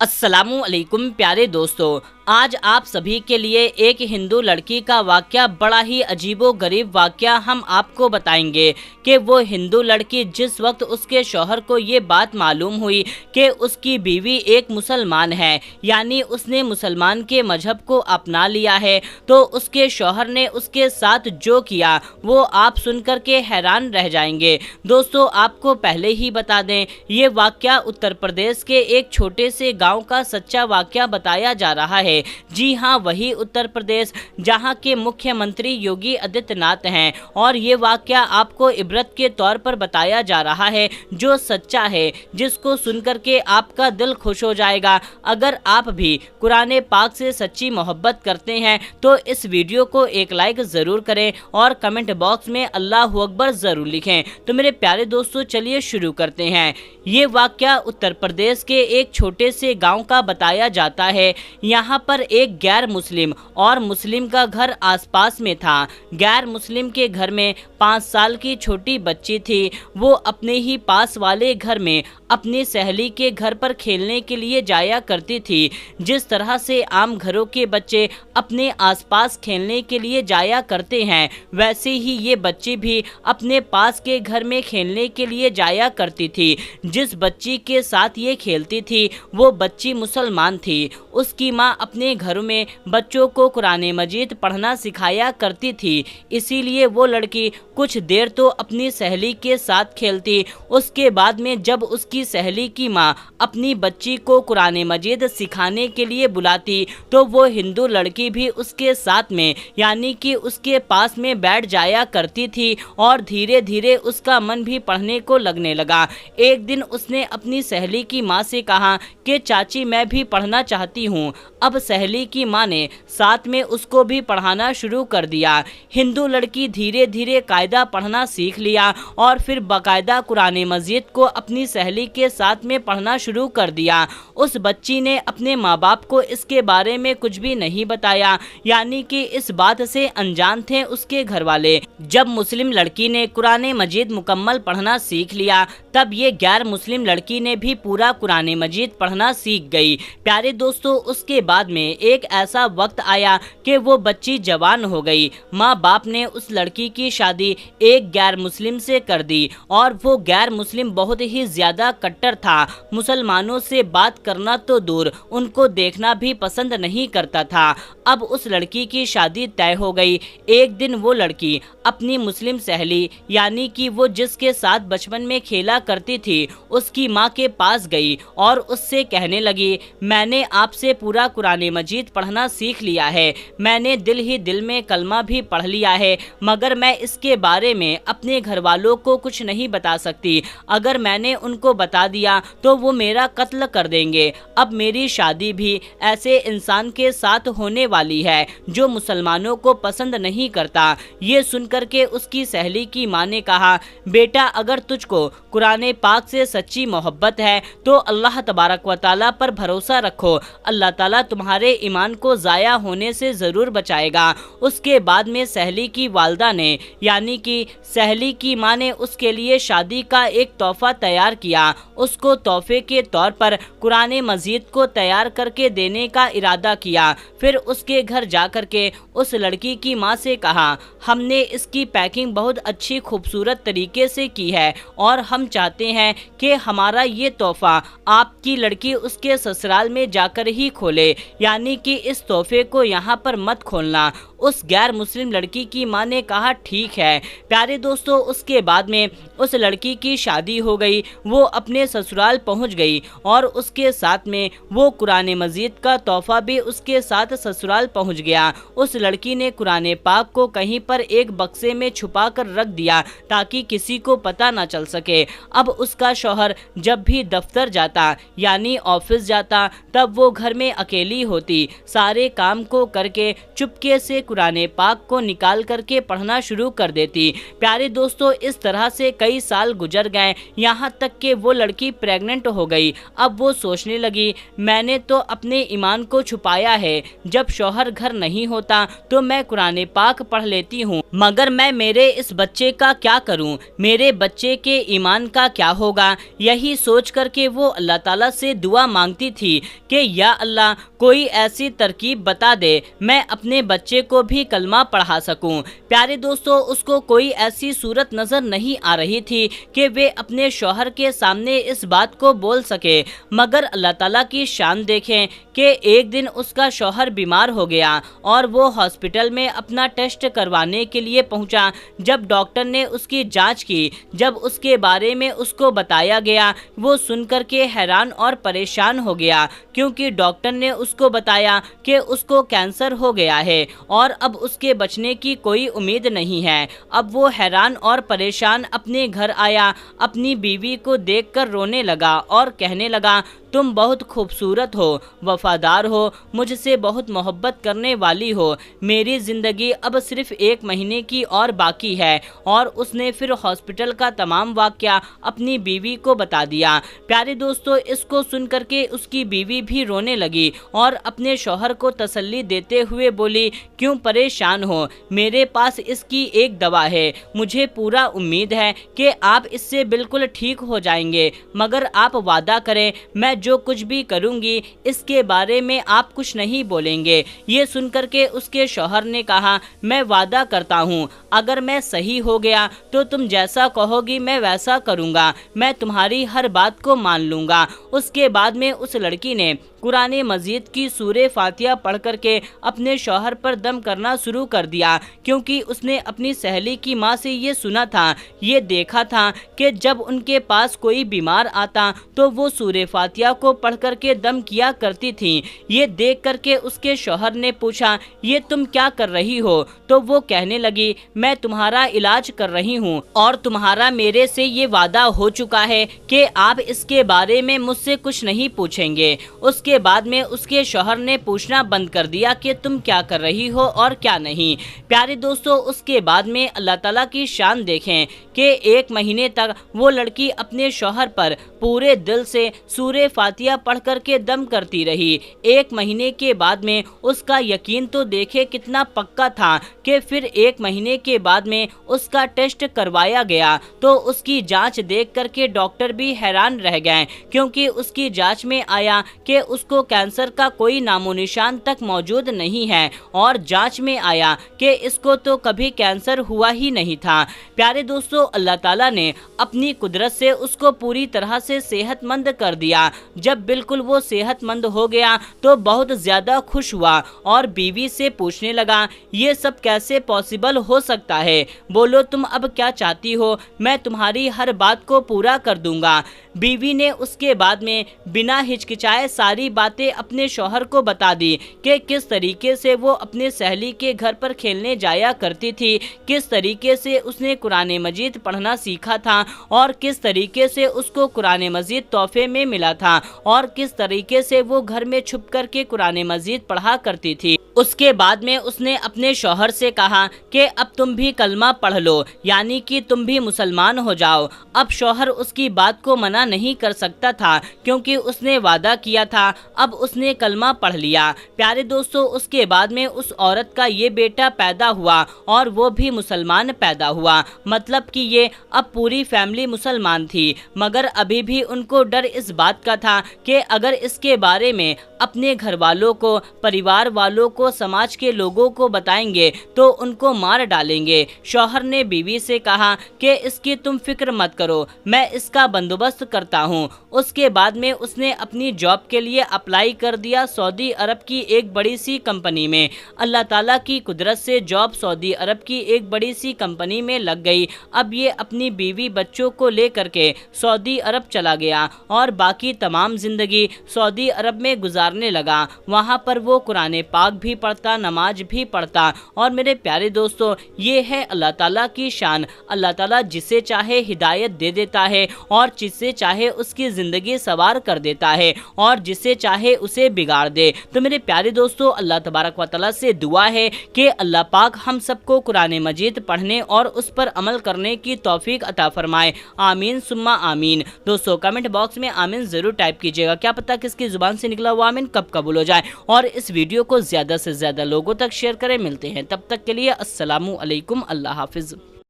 अस्सलामु अलैकुम प्यारे दोस्तों, आज आप सभी के लिए एक हिंदू लड़की का वाक़या, बड़ा ही अजीबो गरीब वाक़या हम आपको बताएंगे कि वो हिंदू लड़की जिस वक्त उसके शौहर को ये बात मालूम हुई कि उसकी बीवी एक मुसलमान है, यानी उसने मुसलमान के मजहब को अपना लिया है, तो उसके शौहर ने उसके साथ जो किया वो आप सुनकर के हैरान रह जाएंगे। दोस्तों, आपको पहले ही बता दें, ये वाक़या उत्तर प्रदेश के एक छोटे से गाँव का सच्चा वाक़या बताया जा रहा है। जी हाँ, वही उत्तर प्रदेश जहां के मुख्यमंत्री योगी आदित्यनाथ हैं, और ये वाक़या आपको इबरत के तौर पर बताया जा रहा है, जो सच्चा है, जिसको सुनकर के आपका दिल खुश हो जाएगा। अगर आप भी कुरान पाक से सच्ची मोहब्बत करते हैं तो इस वीडियो को एक लाइक ज़रूर करें और कमेंट बॉक्स में अल्लाह अकबर ज़रूर लिखें। तो मेरे प्यारे दोस्तों, चलिए शुरू करते हैं। ये वाक़या उत्तर प्रदेश के एक छोटे से गांव का बताया जाता है। यहाँ पर एक गैर मुस्लिम और मुस्लिम का घर आसपास में था। गैर मुस्लिम के घर में 5 साल की छोटी बच्ची थी। वो अपने ही पास वाले घर में अपनी सहेली के घर पर खेलने के लिए जाया करती थी। जिस तरह से आम घरों के बच्चे अपने आसपास खेलने के लिए जाया करते हैं, वैसे ही ये बच्ची भी अपने पास के घर में खेलने के लिए जाया करती थी। जिस बच्ची के साथ ये खेलती थी वो बच्ची मुसलमान थी। उसकी माँ अपने घरों में बच्चों को कुरान मजीद पढ़ना सिखाया करती थी, इसीलिए वो लड़की कुछ देर तो अपनी सहेली के साथ खेलती। उसके बाद में जब उसकी सहेली की माँ अपनी बच्ची को कुरान मजीद सिखाने के लिए बुलाती तो वो हिंदू लड़की भी उसके साथ में, यानी कि उसके पास में बैठ जाया करती थी, और धीरे धीरे उसका मन भी पढ़ने को लगने लगा। एक दिन उसने अपनी सहेली की माँ से कहा कि चाची, मैं भी पढ़ना चाहती हूँ। अब सहेली की माँ ने साथ में उसको भी पढ़ाना शुरू कर दिया। हिंदू लड़की धीरे धीरे कायदा पढ़ना सीख लिया और फिर बाकायदा कुरान मजीद को अपनी सहेली के साथ में पढ़ना शुरू कर दिया। उस बच्ची ने अपने माँ बाप को इसके बारे में कुछ भी नहीं बताया, यानी कि इस बात से अनजान थे उसके घर वाले। जब मुस्लिम लड़की ने कुरान मजीद मुकम्मल पढ़ना सीख लिया, तब ये गैर मुस्लिम लड़की ने भी पूरा कुरान मजीद पढ़ना सीख गई। प्यारे दोस्तों, उसके बाद में एक ऐसा वक्त आया कि वो बच्ची जवान हो गई। माँ बाप ने उस लड़की की शादी एक गैर मुस्लिम से कर दी, और वो गैर मुस्लिम बहुत ही ज़्यादा कट्टर था। मुसलमानों से बात करना तो दूर, उनको देखना भी पसंद नहीं करता था। अब उस लड़की की शादी तय हो गई। एक दिन वो लड़की अपनी मुस्लिम सहेली, यानी कि वो जिसके साथ बचपन में खेला करती थी, उसकी माँ के पास गई और उससे कहने लगी, मैंने आपसे पूरा कुरान मजीद पढ़ना सीख लिया है, मैंने दिल ही दिल में कलमा भी पढ़ लिया है, मगर मैं इसके बारे में अपने घर वालों को कुछ नहीं बता सकती। अगर मैंने उनको बता दिया तो वो मेरा कत्ल कर देंगे। अब मेरी शादी भी ऐसे इंसान के साथ होने वाली है जो मुसलमानों को पसंद नहीं करता। ये सुनकर के उसकी सहेली की माँ ने कहा, बेटा, अगर तुझको कुरान पाक से सच्ची मोहब्बत है तो अल्लाह तबारक व तआला पर भरोसा रखो, अल्लाह ताला तुम्हारे ईमान को ज़ाया होने से ज़रूर बचाएगा। उसके बाद में सहेली की वालदा ने, यानी कि सहेली की माँ ने उसके लिए शादी का एक तोहफा तैयार किया। उसको तोहफे के तौर पर कुरान मजीद को तैयार करके देने का इरादा किया। फिर उसके घर जाकर के उस लड़की की माँ से कहा, हमने इसकी पैकिंग बहुत अच्छी खूबसूरत तरीके से की है, और हम चाहते हैं कि हमारा ये तोहफा आपकी लड़की उसके ससुराल में जाकर ही खोले, यानी कि इस तोहफे को यहाँ पर मत खोलना। उस गैर मुस्लिम लड़की की माँ ने कहा, ठीक है। प्यारे दोस्तों, उसके बाद में उस लड़की की शादी हो गई। वो अपने ससुराल पहुँच गई और उसके साथ में वो कुरान मजीद का तोहफा भी उसके साथ ससुराल पहुँच गया। उस लड़की ने कुरान पाक को कहीं पर एक बक्से में छुपा कर रख दिया ताकि किसी को पता ना चल सके। अब उसका शौहर जब भी दफ्तर जाता, यानी ऑफिस जाता, तब वो घर में अकेली होती। सारे काम को करके चुपके से कुरान पाक को निकाल करके पढ़ना शुरू कर देती। प्यारे दोस्तों, इस तरह से कई साल गुजर गए, यहाँ तक कि वो वो लड़की प्रेग्नेंट हो गई। अब वो सोचने लगी, मैंने तो अपने ईमान को छुपाया है, जब शौहर घर नहीं होता तो मैं कुरान पाक पढ़ लेती हूँ, मगर मैं मेरे इस बच्चे का क्या करूँ, मेरे बच्चे के ईमान का क्या होगा। यही सोच करके वो अल्लाह ताला से दुआ मांगती थी कि या अल्लाह कोई ऐसी तरकीब बता दे, मैं अपने बच्चे को भी कलमा पढ़ा सकूं। प्यारे दोस्तों, उसको कोई ऐसी सूरत नजर नहीं आ रही थी कि वे अपने शौहर के सामने इस बात को बोल सके, मगर अल्लाह ताला की शान देखें कि एक दिन उसका शौहर बीमार हो गया और वो हॉस्पिटल में अपना टेस्ट करवाने के लिए पहुंचा। जब डॉक्टर ने उसकी जांच की, जब उसके बारे में उसको बताया गया, वो सुनकर के हैरान और परेशान हो गया, क्योंकि डॉक्टर ने उसको बताया कि उसको कैंसर हो गया है और अब उसके बचने की कोई उम्मीद नहीं है। अब वो हैरान और परेशान अपने घर आया, अपनी बीवी को देखकर रोने लगा और कहने लगा, तुम बहुत खूबसूरत हो, वफादार हो, मुझसे बहुत मोहब्बत करने वाली हो, मेरी ज़िंदगी अब सिर्फ 1 महीने की और बाकी है। और उसने फिर हॉस्पिटल का तमाम वाक़या अपनी बीवी को बता दिया। प्यारे दोस्तों, इसको सुन करके उसकी बीवी भी रोने लगी और अपने शौहर को तसल्ली देते हुए बोली, क्यों परेशान हो, मेरे पास इसकी एक दवा है, मुझे पूरा उम्मीद है कि आप इससे बिल्कुल ठीक हो जाएंगे, मगर आप वादा करें मैं जो कुछ भी करूंगी इसके बारे में आप कुछ नहीं बोलेंगे। ये सुनकर के उसके शौहर ने कहा, मैं वादा करता हूँ, अगर मैं सही हो गया तो तुम जैसा कहोगी मैं वैसा करूँगा, मैं तुम्हारी हर बात को मान लूँगा। उसके बाद में उस लड़की ने कुरान मजीद की सूरे फातिहा पढ़ करके अपने शौहर पर दम करना शुरू कर दिया, क्योंकि उसने अपनी सहेली की माँ से ये सुना था, ये देखा था कि जब उनके पास कोई बीमार आता तो वो सूरे फातिहा को पढ़ करके दम किया करती थी। ये देख करके उसके शौहर ने पूछा, ये तुम क्या कर रही हो? तो वो कहने लगी, मैं तुम्हारा इलाज कर रही हूँ और तुम्हारा मेरे से ये वादा हो चुका है कि आप इसके बारे में मुझसे कुछ नहीं पूछेंगे। उसके बाद में उसके शौहर ने पूछना बंद कर दिया कि तुम क्या कर रही हो और क्या नहीं। प्यारे दोस्तों, उसके बाद में अल्लाह ताला की शान देखें कि 1 महीने तक वो लड़की अपने शौहर पर पूरे दिल से सूरे फातिहा पढ़ करके दम करती रही। 1 महीने के बाद में उसका यकीन तो देखे कितना पक्का था कि फिर 1 महीने के बाद में उसका टेस्ट करवाया गया तो उसकी जांच देख करके डॉक्टर भी हैरान रह गए, क्योंकि उसकी जांच में आया कि उसको कैंसर का कोई नामो निशान तक मौजूद नहीं है और जांच में आया कि इसको तो कभी कैंसर हुआ ही नहीं था। प्यारे दोस्तों, अल्लाह ताला ने अपनी कुदरत से उसको पूरी तरह से सेहतमंद कर दिया। जब बिल्कुल वो सेहतमंद हो गया तो बहुत ज़्यादा खुश हुआ और बीवी से पूछने लगा, ये सब कैसे पॉसिबल हो सकता है? बोलो तुम अब क्या चाहती हो, मैं तुम्हारी हर बात को पूरा कर दूंगा। बीवी ने उसके बाद में बिना हिचकिचाए सारी बातें अपने शौहर को बता दी कि किस तरीके से वो अपने सहेली के घर पर खेलने जाया करती थी, किस तरीके से उसने कुरान मजीद पढ़ना सीखा था और किस तरीके से उसको कुरान मजीद तोहफे में मिला था और किस तरीके से वो घर में छुप करके कुरान मजीद पढ़ा करती थी। उसके बाद में उसने अपने शौहर से कहा कि अब तुम भी कलमा पढ़ लो, यानी कि तुम भी मुसलमान हो जाओ। अब शौहर उसकी बात को मना नहीं कर सकता था, क्योंकि उसने वादा किया था। अब उसने कलमा पढ़ लिया। प्यारे दोस्तों, उसके बाद में उस औरत का ये बेटा पैदा हुआ और वो भी मुसलमान पैदा हुआ, मतलब कि ये अब पूरी फैमिली मुसलमान थी, मगर अभी भी उनको डर इस बात का था कि अगर इसके बारे में अपने घर वालों को, परिवार वालों को, समाज के लोगों को बताएंगे तो उनको मार डालेंगे। शौहर ने बीवी से कहा कि इसकी तुम फिक्र मत करो, मैं इसका बंदोबस्त करता हूँ। उसके बाद में उसने अपनी जॉब के लिए अप्लाई कर दिया सऊदी अरब की एक बड़ी सी कंपनी में। अल्लाह ताला की कुदरत से जॉब सऊदी अरब की एक बड़ी सी कंपनी में लग गई। अब ये अपनी बीवी बच्चों को लेकर के सऊदी अरब चला गया और बाकी तमाम जिंदगी सऊदी अरब में गुजारने लगा। वहाँ पर वो कुरान पाक भी पढ़ता, नमाज भी पढ़ता। और मेरे प्यारे दोस्तों, ये है अल्लाह ताला की शान। अल्लाह ताला जिसे चाहे हिदायत दे देता है और जिसे चाहे उसकी ज़िंदगी सवार कर देता है और जिसे चाहे उसे बिगाड़ दे। तो मेरे प्यारे दोस्तों, अल्लाह तबारक व तआला से दुआ है कि अल्लाह पाक हम सबको कुरान मजीद पढ़ने और उस पर अमल करने की तौफीक अता फरमाए। आमीन सुम्मा आमीन। दोस्तों कमेंट बॉक्स में आमीन जरूर टाइप कीजिएगा, क्या पता किसकी जुबान से निकला हुआ आमीन कब कबूल हो जाए। और इस वीडियो को ज्यादा से ज्यादा लोगों तक शेयर करें। मिलते हैं तब तक के लिए अस्सलामु अलैकुम, अल्लाह हाफिज।